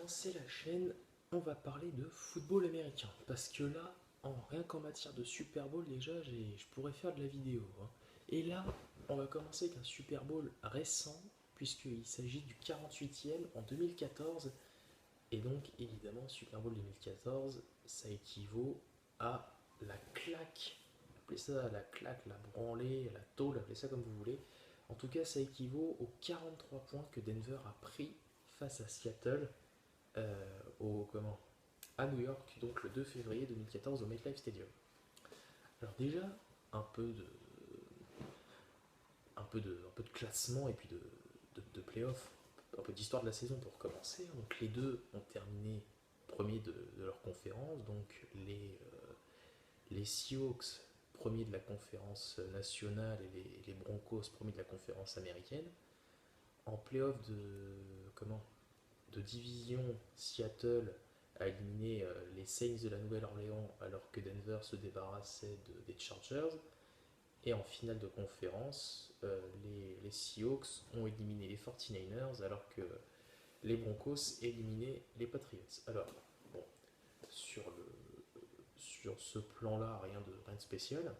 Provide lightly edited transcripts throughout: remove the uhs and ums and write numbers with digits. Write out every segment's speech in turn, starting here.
commencer la chaîne, on va parler de football américain. Parce que là, rien qu'en matière de Super Bowl, déjà, je pourrais faire de la vidéo, hein. Et là, on va commencer avec un Super Bowl récent, puisqu'il s'agit du 48e en 2014. Et donc, évidemment, Super Bowl 2014, ça équivaut à la claque. Appelez ça la claque, la branlée, la tôle, appelez ça comme vous voulez. En tout cas, ça équivaut aux 43 points que Denver a pris face à Seattle à New York, donc le 2 février 2014 au MetLife Stadium. Alors déjà, un peu de, un peu de classement et puis de playoff, un peu d'histoire de la saison pour commencer. Donc les deux ont terminé premiers de leur conférence, donc les Seahawks premiers de la conférence nationale et les Broncos premiers de la conférence américaine. En playoff de division, Seattle a éliminé les Saints de la Nouvelle-Orléans alors que Denver se débarrassait des Chargers. Et en finale de conférence, les Seahawks ont éliminé les 49ers alors que les Broncos éliminaient les Patriots. Alors, bon, sur, sur ce plan-là, rien de spécial,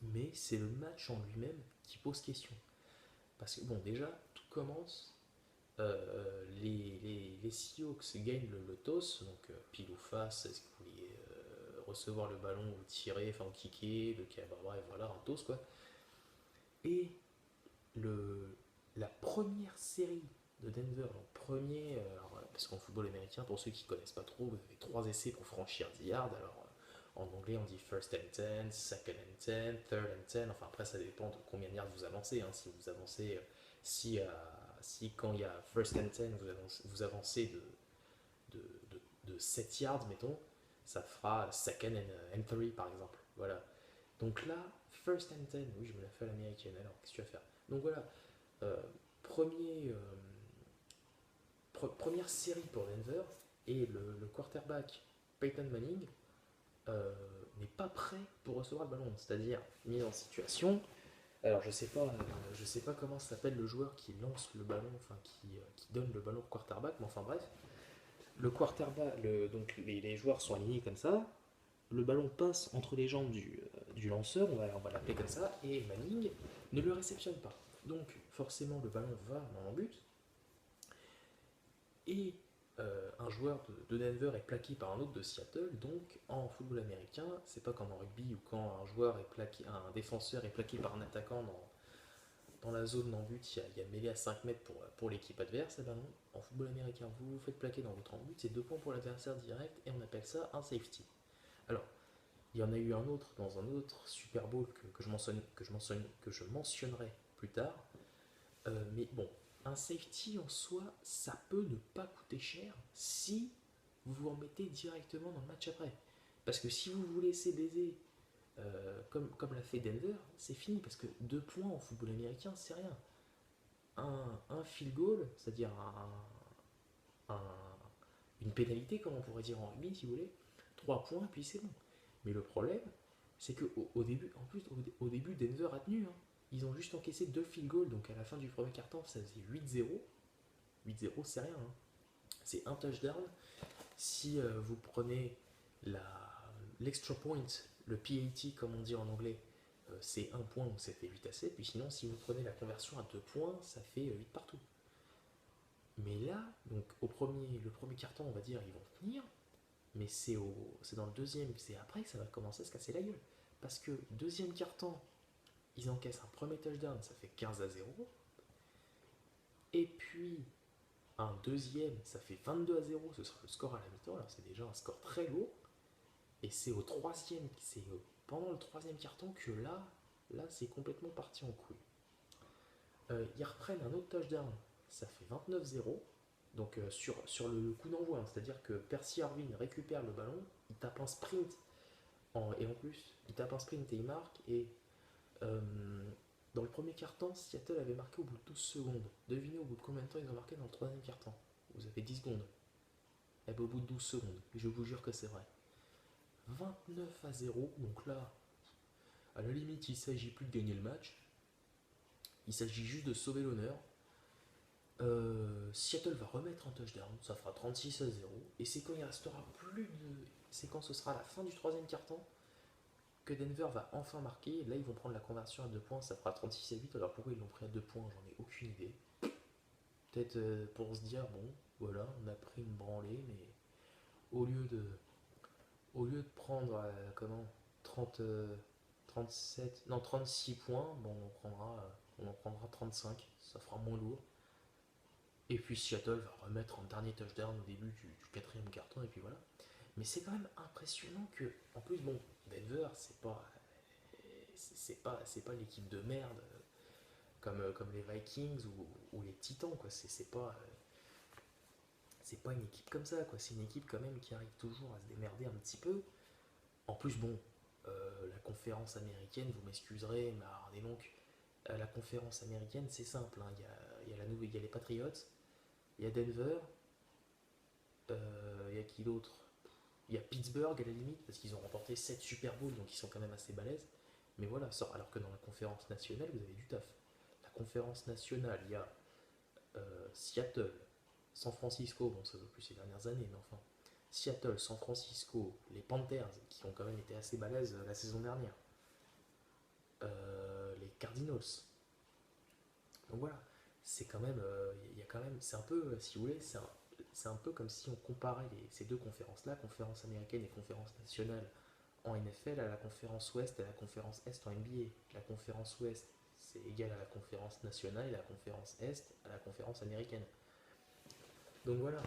mais c'est le match en lui-même qui pose question. Parce que, bon, déjà, tout commence. Les Seahawks gagnent le toss, donc pile ou face, est-ce que vous vouliez recevoir le ballon ou tirer, enfin ou kicker, bref, voilà, un toss quoi. Et le, la première série de Denver, donc premier, parce qu'en football américain, pour ceux qui ne connaissent pas trop, vous avez 3 essais pour franchir 10 yards. Alors en anglais, on dit first and 10, second and 10, third and 10. Enfin, après, ça dépend de combien de yards vous avancez, hein. Si vous avancez, si, euh, si quand il y a first and 10, vous avancez de 7 yards, mettons, ça fera second and 3 par exemple. Voilà. Donc là, first and 10, oui, je me la fais à l'américaine, alors qu'est-ce que tu vas faire? Donc voilà, euh, premier, première série pour Denver, et le quarterback Peyton Manning n'est pas prêt pour recevoir le ballon, c'est-à-dire mis en situation. Alors je sais pas comment s'appelle le joueur qui lance le ballon, enfin qui donne le ballon au quarterback, mais enfin bref, le quarterback, donc les joueurs sont alignés comme ça, le ballon passe entre les jambes du lanceur, on va l'appeler comme ça, et Manning ne le réceptionne pas. Donc forcément le ballon va dans le but, et un joueur de Denver est plaqué par un autre de Seattle. Donc en football américain, c'est pas comme en rugby où quand un défenseur est plaqué par un attaquant dans la zone d'en but, il y a mêlée à 5 mètres pour l'équipe adverse. Et ben non, en football américain, vous vous faites plaquer dans votre en but, c'est 2 points pour l'adversaire direct et on appelle ça un safety. Alors, il y en a eu un autre dans un autre Super Bowl que je mentionnerai plus tard. Mais bon, un safety en soi, ça peut ne pas coûter cher si vous vous remettez directement dans le match après. Parce que si vous vous laissez baiser, comme l'a fait Denver, c'est fini. Parce que 2 points en football américain, c'est rien. Un field goal, c'est-à-dire une pénalité, comme on pourrait dire en rugby, si vous voulez, 3 points, puis c'est bon. Mais le problème, c'est qu'au début, en plus, au début, Denver a tenu, hein. Ils ont juste encaissé 2 field goals, donc à la fin du premier quart-temps, ça faisait 8-0. 8-0, c'est rien, hein. C'est un touchdown. Si vous prenez l'extra point, le PAT comme on dit en anglais, c'est 1 point, donc ça fait 8-7. Puis sinon, si vous prenez la conversion à 2 points, ça fait 8 partout. Mais là, donc le premier carton, on va dire, ils vont tenir, mais c'est dans le deuxième, c'est après que ça va commencer à se casser la gueule. Parce que deuxième carton, ils encaissent un premier touchdown, ça fait 15-0. Et puis un deuxième, ça fait 22-0, ce sera le score à la mi-temps, alors c'est déjà un score très lourd. Et c'est au troisième, c'est pendant le troisième carton que là c'est complètement parti en couille. Ils reprennent un autre touchdown, ça fait 29-0. Donc sur le coup d'envoi, hein, c'est-à-dire que Percy Harvin récupère le ballon, il tape un sprint, et en plus, il tape un sprint et il marque. Et euh, dans le premier quart-temps, Seattle avait marqué au bout de 12 secondes. Devinez au bout de combien de temps ils ont marqué dans le troisième quart-temps? Vous avez 10 secondes. Et bien au bout de 12 secondes, je vous jure que c'est vrai. 29-0, donc là, à la limite, il ne s'agit plus de gagner le match, il s'agit juste de sauver l'honneur. Seattle va remettre un touchdown, ça fera 36-0. Et c'est quand il restera plus de. C'est quand ce sera la fin du troisième quart-temps que Denver va enfin marquer. Là, ils vont prendre la conversion à 2 points, ça fera 36-8. Alors pourquoi ils l'ont pris à 2 points, j'en ai aucune idée. Peut-être pour se dire, bon, voilà, on a pris une branlée, mais au lieu de, au lieu de prendre, comment, 30, 37, non, 36 points, bon, on en prendra 35, ça fera moins lourd. Et puis Seattle va remettre un dernier touchdown au début du quatrième carton, et puis voilà. Mais c'est quand même impressionnant que, en plus, bon, Denver, c'est pas l'équipe de merde comme les Vikings ou les Titans, quoi. C'est pas une équipe comme ça, quoi. C'est une équipe quand même qui arrive toujours à se démerder un petit peu. En plus, bon, la conférence américaine, vous m'excuserez, mais alors, dis donc, la conférence américaine, c'est simple, hein. Il y a les Patriots, il y a Denver, il y a qui d'autre? Il y a Pittsburgh à la limite, parce qu'ils ont remporté 7 Super Bowls, donc ils sont quand même assez balèzes. Mais voilà, alors que dans la conférence nationale, vous avez du taf. La conférence nationale, il y a Seattle, San Francisco, bon ça veut plus ces dernières années, mais enfin. Seattle, San Francisco, les Panthers, qui ont quand même été assez balèzes la saison dernière. Les Cardinals. Donc voilà, c'est quand même, il y a quand même, c'est un peu, si vous voulez, c'est un peu comme si on comparait ces deux conférences-là, conférence américaine et conférence nationale en NFL, à la conférence Ouest et à la conférence Est en NBA. La conférence Ouest, c'est égal à la conférence nationale et la conférence Est à la conférence américaine. Donc voilà.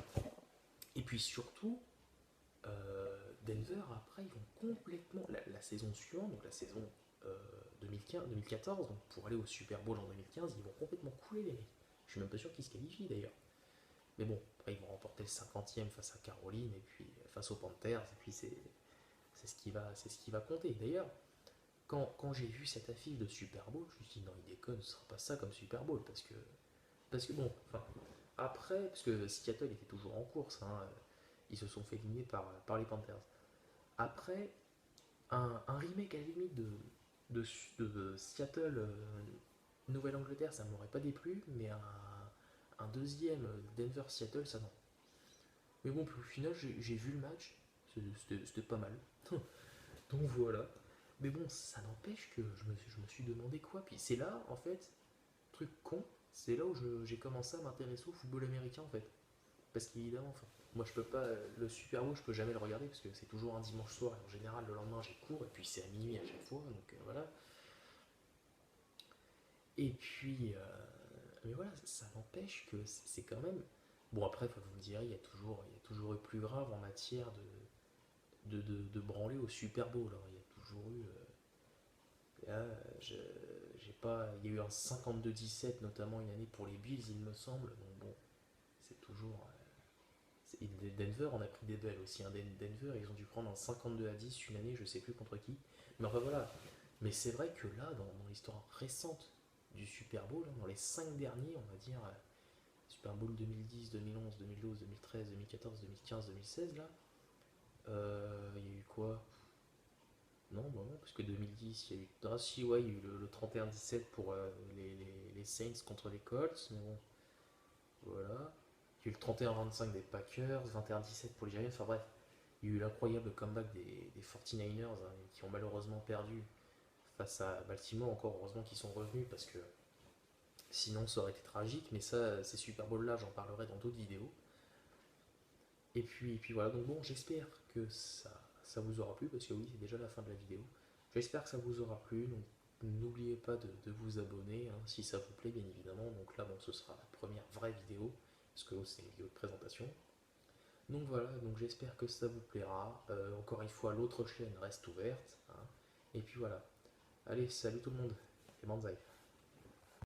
Et puis surtout, Denver, après, ils vont complètement. La saison suivante, donc la saison 2014, donc pour aller au Super Bowl en 2015, ils vont complètement couler les mecs. Je suis même pas sûr qu'ils se qualifient d'ailleurs. Mais bon, après, ils vont remporter le 50e face à Caroline, et puis face aux Panthers, et puis c'est ce qui va compter. D'ailleurs, quand j'ai vu cette affiche de Super Bowl, je me suis dit non, il déconne, ce sera pas ça comme Super Bowl, parce que bon, enfin, après, parce que Seattle était toujours en course, hein, ils se sont fait éliminer par les Panthers. Après, un remake à la limite de Seattle, Nouvelle-Angleterre, ça m'aurait pas déplu, mais un deuxième Denver-Seattle, ça non. Mais bon, au final, j'ai vu le match, c'était pas mal. Donc voilà. Mais bon, ça n'empêche que je me suis demandé quoi. Puis c'est là, en fait, truc con, c'est là où j'ai commencé à m'intéresser au football américain, en fait. Parce qu'évidemment, enfin, moi je peux pas, le Super Bowl, je peux jamais le regarder parce que c'est toujours un dimanche soir et en général le lendemain j'ai cours et puis c'est à minuit à chaque fois, donc voilà. Et puis, mais voilà, ça n'empêche que c'est quand même. Bon, après, vous me direz, il y a toujours eu plus grave en matière de branler au Super Bowl. Alors, il y a toujours eu. Là, j'ai pas. Il y a eu un 52-17, notamment une année pour les Bills, il me semble. Donc bon, c'est toujours. Et Denver, on a pris des belles aussi. Hein. Denver, ils ont dû prendre un 52-10 une année, je sais plus contre qui. Mais enfin voilà. Mais c'est vrai que là, dans l'histoire récente du Super Bowl, hein, dans les 5 derniers, on va dire, Super Bowl 2010, 2011, 2012, 2013, 2014, 2015, 2016, là, il y a eu quoi? Non, bah non, parce que 2010, il y a eu. Ah si, ouais, il y a eu le 31-17 pour les Saints contre les Colts, mais bon, voilà. Il y a eu le 31-25 des Packers, 21-17 pour les Giants, enfin bref. Il y a eu l'incroyable comeback des 49ers hein, qui ont malheureusement perdu face à Baltimore. Encore heureusement qu'ils sont revenus parce que sinon ça aurait été tragique. Mais ça, ces Super Bowl là, j'en parlerai dans d'autres vidéos. Et puis voilà, donc bon, j'espère que ça vous aura plu parce que oui, c'est déjà la fin de la vidéo. J'espère que ça vous aura plu. Donc n'oubliez pas de vous abonner hein, si ça vous plaît, bien évidemment. Donc là, bon, ce sera la première vraie vidéo parce que c'est une vidéo de présentation. Donc voilà, donc j'espère que ça vous plaira. Encore une fois, l'autre chaîne reste ouverte. Hein. Et puis voilà. Allez, salut tout le monde et banzai.